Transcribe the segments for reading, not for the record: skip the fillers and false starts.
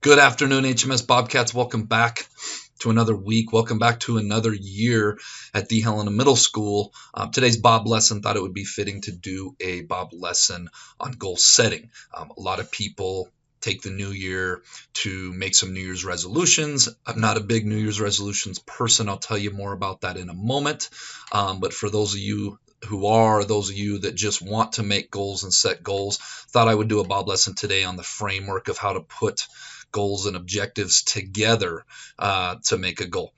Good afternoon, HMS Bobcats. Welcome back to another week. Welcome back to another year at the Helena Middle School. Today's Bob lesson, thought it would be fitting to do a Bob lesson on goal setting. A lot of people take the new year to make some New Year's resolutions. I'm not a big New Year's resolutions person. I'll tell you more about that in a moment. But for those of you those of you that just want to make goals and set goals, thought I would do a Bob lesson today on the framework of how to put goals and objectives together to make a goal.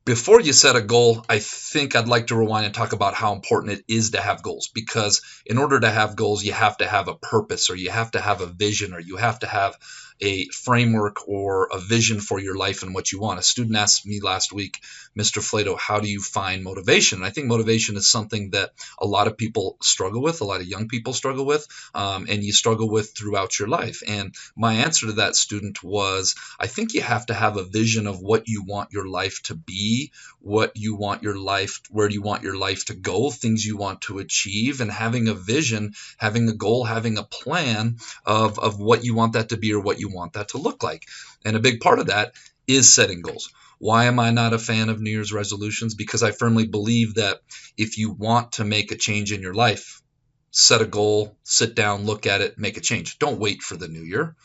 Before you set a goal, I think I'd like to rewind and talk about how important it is to have goals, because in order to have goals, you have to have a purpose, or you have to have a vision, or you have to have a framework or a vision for your life and what you want. A student asked me last week, Mr. Flato, how do you find motivation? And I think motivation is something that a lot of people struggle with, a lot of young people struggle with, and you struggle with throughout your life. And my answer to that student was, I think you have to have a vision of what you want your life to be, what you want your life, where do you want your life to go, things you want to achieve, and having a vision, having a goal, having a plan of what you want that to be or what you want that to look like. And a big part of that is setting goals. Why am I not a fan of New Year's resolutions? Because I firmly believe that if you want to make a change in your life, set a goal, sit down, look at it, make a change. Don't wait for the new year,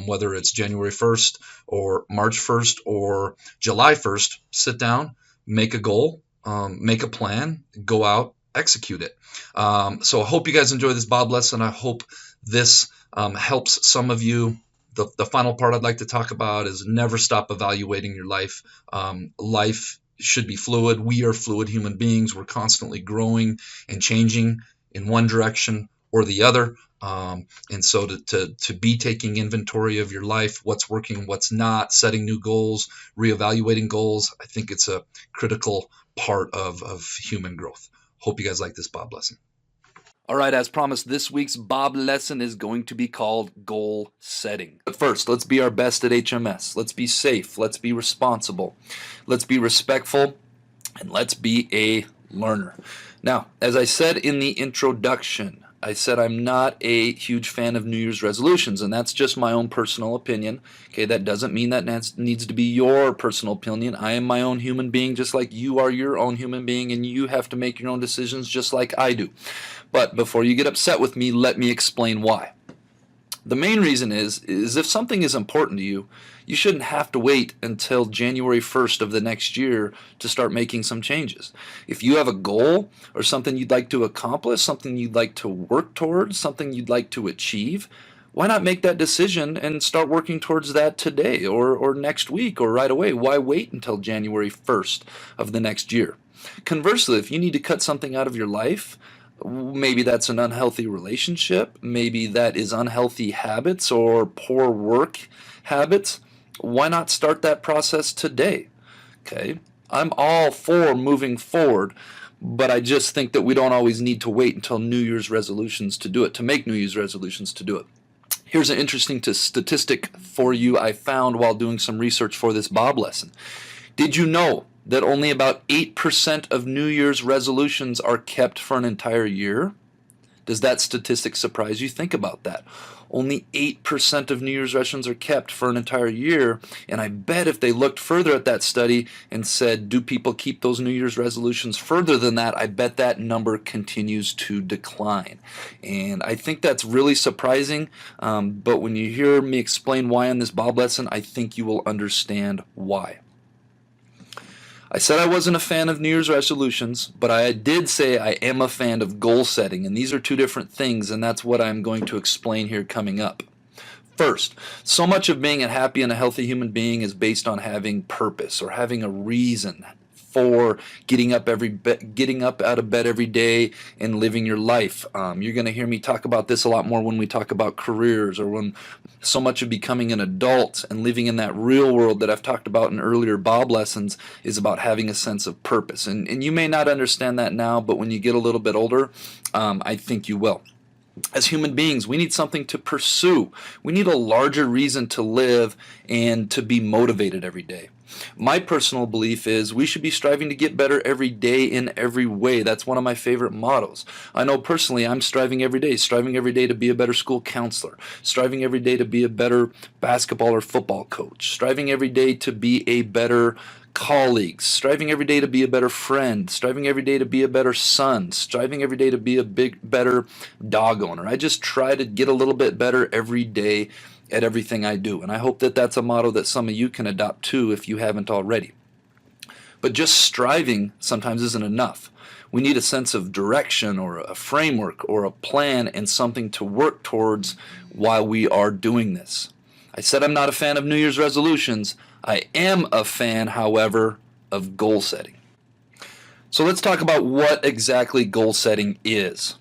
whether it's January 1st or March 1st or July 1st. Sit down, make a goal, make a plan, go out, execute it. So I hope you guys enjoy this Bob lesson. I hope this helps some of you. The final part I'd like to talk about is never stop evaluating your life. Life should be fluid. We are fluid human beings. We're constantly growing and changing in one direction or the other. And so to be taking inventory of your life, what's working, what's not, setting new goals, reevaluating goals, I think it's a critical part of human growth. Hope you guys like this Bob lesson. All right, as promised, this week's Bob lesson is going to be called goal setting. But first, let's be our best at HMS. Let's be safe. Let's be responsible. Let's be respectful. And let's be a learner. Now, as I said in the introduction, I said I'm not a huge fan of New Year's resolutions, and that's just my own personal opinion. Okay, that doesn't mean that needs to be your personal opinion. I am my own human being just like you are your own human being, and you have to make your own decisions just like I do. But before you get upset with me, let me explain why. The main reason is if something is important to you, you shouldn't have to wait until January 1st of the next year to start making some changes. If you have a goal or something you'd like to accomplish, something you'd like to work towards, something you'd like to achieve, why not make that decision and start working towards that today or next week or right away? Why wait until January 1st of the next year? Conversely, if you need to cut something out of your life, maybe that's an unhealthy relationship, maybe that is unhealthy habits or poor work habits, why not start that process today? Okay, I'm all for moving forward, but I just think that we don't always need to wait until New Year's resolutions to do it, to make New Year's resolutions to do it. Here's an interesting statistic for you I found while doing some research for this Bob lesson. Did you know that only about 8% of New Year's resolutions are kept for an entire year? Does that statistic surprise you? Think about that. Only 8% of New Year's resolutions are kept for an entire year, and I bet if they looked further at that study and said, do people keep those New Year's resolutions further than that, I bet that number continues to decline. And I think that's really surprising, but when you hear me explain why in this Bob lesson, I think you will understand why. I said I wasn't a fan of New Year's resolutions, but I did say I am a fan of goal setting, and these are two different things, and that's what I'm going to explain here coming up. First, so much of being a happy and a healthy human being is based on having purpose or having a reason for getting up out of bed every day and living your life. You're going to hear me talk about this a lot more when we talk about careers, or when so much of becoming an adult and living in that real world that I've talked about in earlier Bob lessons is about having a sense of purpose. And you may not understand that now, but when you get a little bit older, I think you will. As human beings, we need something to pursue. We need a larger reason to live and to be motivated every day. My personal belief is we should be striving to get better every day in every way. That's one of my favorite mottos. I know personally I'm striving every day to be a better school counselor, striving every day to be a better basketball or football coach, striving every day to be a better colleague, striving every day to be a better friend, striving every day to be a better son, striving every day to be a better dog owner. I just try to get a little bit better every day at everything I do. And I hope that that's a motto that some of you can adopt too if you haven't already. But just striving sometimes isn't enough. We need a sense of direction or a framework or a plan and something to work towards while we are doing this. I said I'm not a fan of New Year's resolutions. I am a fan, however, of goal setting. So let's talk about what exactly goal setting is.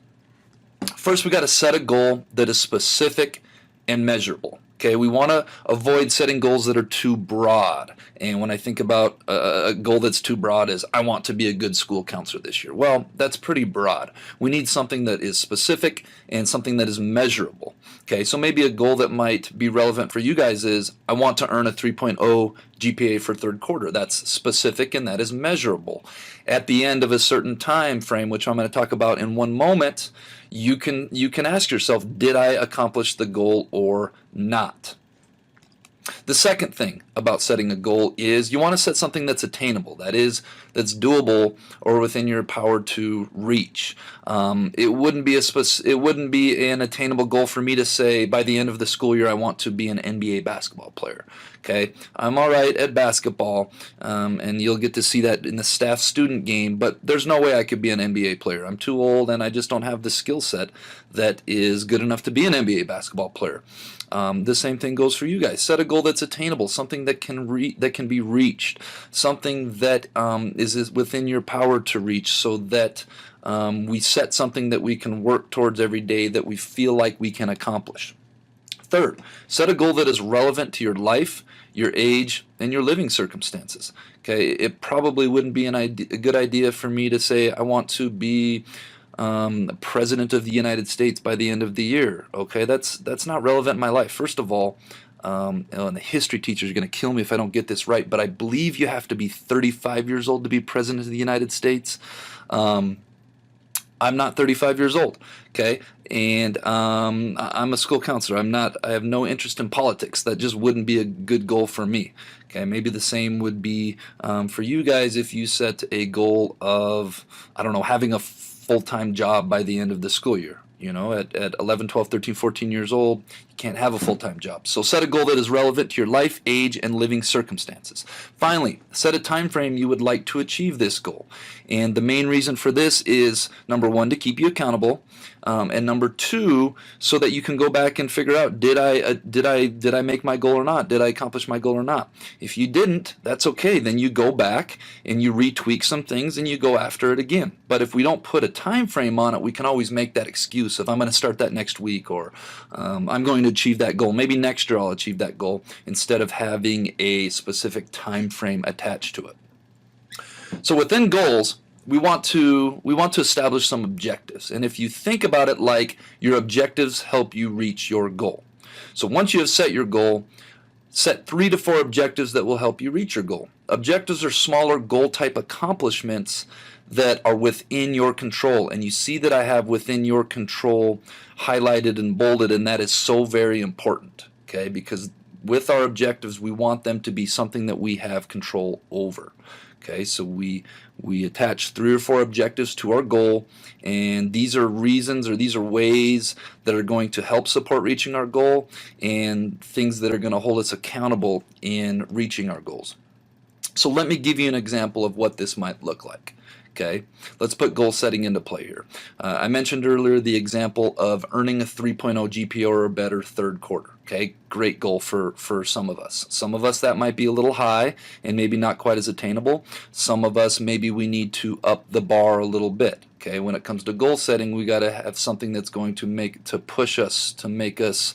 First, we got to set a goal that is specific and measurable. Okay, we want to avoid setting goals that are too broad. And when I think about a goal that's too broad is I want to be a good school counselor this year. Well, that's pretty broad. We need something that is specific and something that is measurable. Okay, so maybe a goal that might be relevant for you guys is I want to earn a 3.0 GPA for third quarter. That's specific and that is measurable. At the end of a certain time frame, which I'm going to talk about in one moment, you can ask yourself, did I accomplish the goal or not? The second thing about setting a goal is you want to set something that's attainable, that is, that's doable or within your power to reach. It wouldn't be an attainable goal for me to say by the end of the school year I want to be an NBA basketball player. Okay, I'm all right at basketball, and you'll get to see that in the staff student game, but there's no way I could be an NBA player. I'm too old and I just don't have the skill set that is good enough to be an NBA basketball player. The same thing goes for you guys. Set a goal that's attainable, something that can be reached, something that is within your power to reach, so that we set something that we can work towards every day that we feel like we can accomplish. Third, set a goal that is relevant to your life, your age, and your living circumstances. Okay, it probably wouldn't be a good idea for me to say I want to be President of the United States by the end of the year. Okay, that's not relevant in my life. First of all, and the history teacher is going to kill me if I don't get this right, but I believe you have to be 35 years old to be President of the United States. I'm not 35 years old, okay, and I'm a school counselor. I have no interest in politics. That just wouldn't be a good goal for me. Okay, maybe the same would be for you guys if you set a goal of, I don't know, having a full-time job by the end of the school year. You know, at 11, 12, 13, 14 years old, you can't have a full-time job. So set a goal that is relevant to your life, age, and living circumstances. Finally, set a time frame you would like to achieve this goal. And the main reason for this is, number one, to keep you accountable, and number two, so that you can go back and figure out, did I make my goal or not? Did I accomplish my goal or not? If you didn't, that's okay. Then you go back and you retweak some things and you go after it again. But if we don't put a time frame on it, we can always make that excuse of I'm going to start that next week, or I'm going to achieve that goal. Maybe next year I'll achieve that goal, instead of having a specific time frame attached to it. So within goals, we want to establish some objectives. And if you think about it like your objectives help you reach your goal. So once you have set your goal, set 3 to 4 objectives that will help you reach your goal. Objectives are smaller goal-type accomplishments that are within your control. And you see that I have within your control highlighted and bolded, and that is so very important, okay? Because with our objectives, we want them to be something that we have control over. Okay, so we attach 3 or 4 objectives to our goal, and these are reasons, or these are ways that are going to help support reaching our goal, and things that are going to hold us accountable in reaching our goals. So let me give you an example of what this might look like. Okay, let's put goal setting into play here. I mentioned earlier the example of earning a 3.0 GPA or better third quarter. Okay, great goal for some of us. Some of us that might be a little high and maybe not quite as attainable. Some of us maybe we need to up the bar a little bit. Okay, when it comes to goal setting, we got to have something that's going to push us, to make us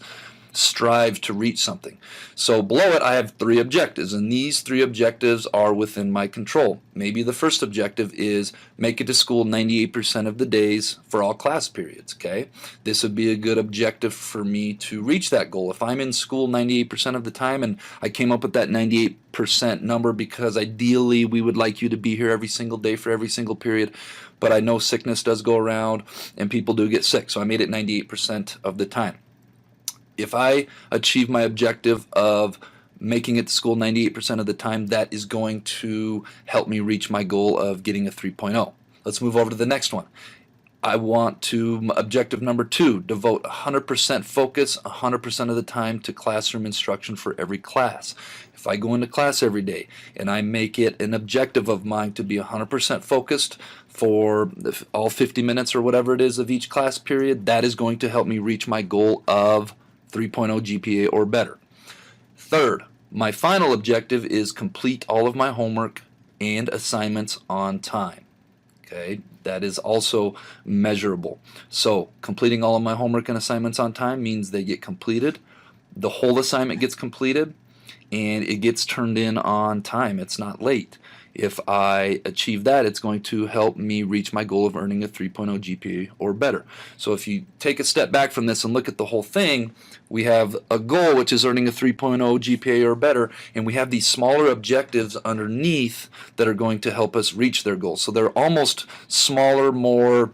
strive to reach something. So below it, I have 3 objectives, and these 3 objectives are within my control. Maybe the first objective is make it to school 98% of the days for all class periods, okay? This would be a good objective for me to reach that goal. If I'm in school 98% of the time, and I came up with that 98% number because ideally we would like you to be here every single day for every single period, but I know sickness does go around and people do get sick, so I made it 98% of the time. If I achieve my objective of making it to school 98% of the time, that is going to help me reach my goal of getting a 3.0. Let's move over to the next one. I want to, objective number 2, devote 100% focus 100% of the time to classroom instruction for every class. If I go into class every day and I make it an objective of mine to be 100% focused for all 50 minutes or whatever it is of each class period, that is going to help me reach my goal of 3.0 GPA or better. Third, my final objective is complete all of my homework and assignments on time. Okay, that is also measurable. So completing all of my homework and assignments on time means they get completed. The whole assignment gets completed and it gets turned in on time. It's not late. If I achieve that, it's going to help me reach my goal of earning a 3.0 GPA or better. So if you take a step back from this and look at the whole thing, we have a goal which is earning a 3.0 GPA or better, and we have these smaller objectives underneath that are going to help us reach their goals. So they're almost smaller, more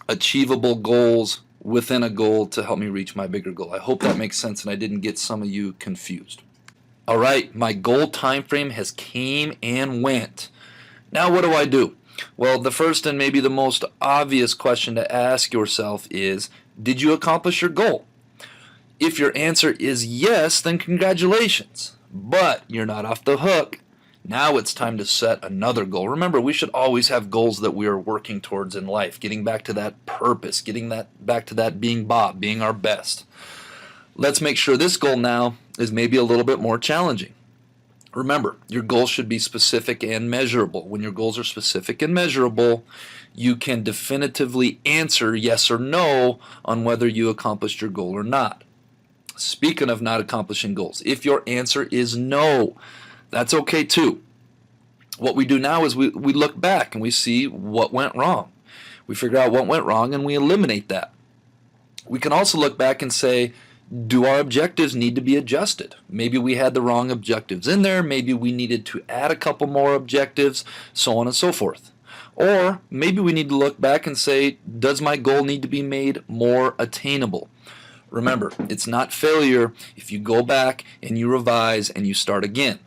achievable goals within a goal to help me reach my bigger goal. I hope that makes sense and I didn't get some of you confused. All right, my goal time frame has came and went. Now what do I do? Well, the first and maybe the most obvious question to ask yourself is, did you accomplish your goal? If your answer is yes, then congratulations. But you're not off the hook. Now it's time to set another goal. Remember, we should always have goals that we are working towards in life, getting back to that purpose, getting back to that being Bob, being our best. Let's make sure this goal now is maybe a little bit more challenging. Remember, your goals should be specific and measurable. When your goals are specific and measurable, you can definitively answer yes or no on whether you accomplished your goal or not. Speaking of not accomplishing goals, if your answer is no, that's okay too. What we do now is we look back and we see what went wrong. We figure out what went wrong and we eliminate that. We can also look back and say, do our objectives need to be adjusted? Maybe we had the wrong objectives in there. Maybe we needed to add a couple more objectives, so on and so forth. Or maybe we need to look back and say, does my goal need to be made more attainable? Remember, it's not failure if you go back and you revise and you start again.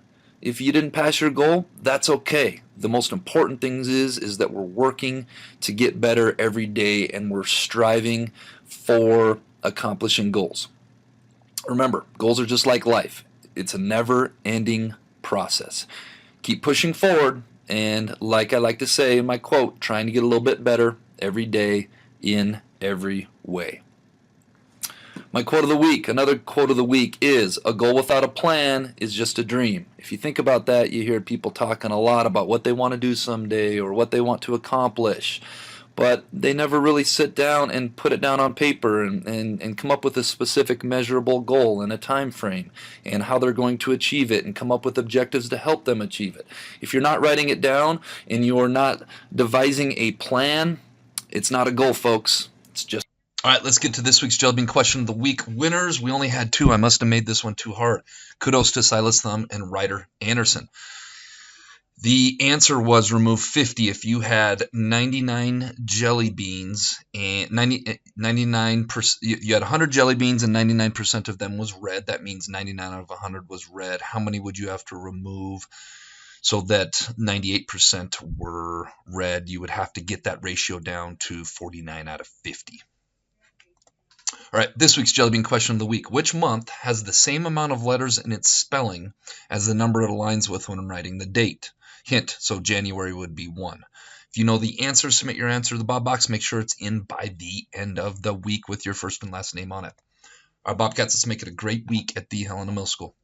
If you didn't pass your goal, that's okay. The most important thing is that we're working to get better every day and we're striving for accomplishing goals. Remember, goals are just like life. It's a never-ending process. Keep pushing forward, and like I like to say in my quote, trying to get a little bit better every day in every way. My quote of the week, another quote of the week is, a goal without a plan is just a dream. If you think about that, you hear people talking a lot about what they want to do someday or what they want to accomplish. But they never really sit down and put it down on paper and come up with a specific measurable goal and a time frame and how they're going to achieve it and come up with objectives to help them achieve it. If you're not writing it down and you're not devising a plan, it's not a goal, folks. It's just... All right, let's get to this week's Jelly Bean Question of the Week winners. We only had 2. I must have made this one too hard. Kudos to Silas Thumb and Ryder Anderson. The answer was remove 50 if you had 99 jelly beans and 99%. You had 100 jelly beans and 99% of them was red. That means 99 out of 100 was red. How many would you have to remove so that 98% were red? You would have to get that ratio down to 49 out of 50. All right, this week's Jelly Bean Question of the Week. Which month has the same amount of letters in its spelling as the number it aligns with when writing the date? Hint, so January would be 1. If you know the answer, submit your answer to the Bob Box. Make sure it's in by the end of the week with your first and last name on it. All right, Bobcats, let's make it a great week at the Helena Middle School.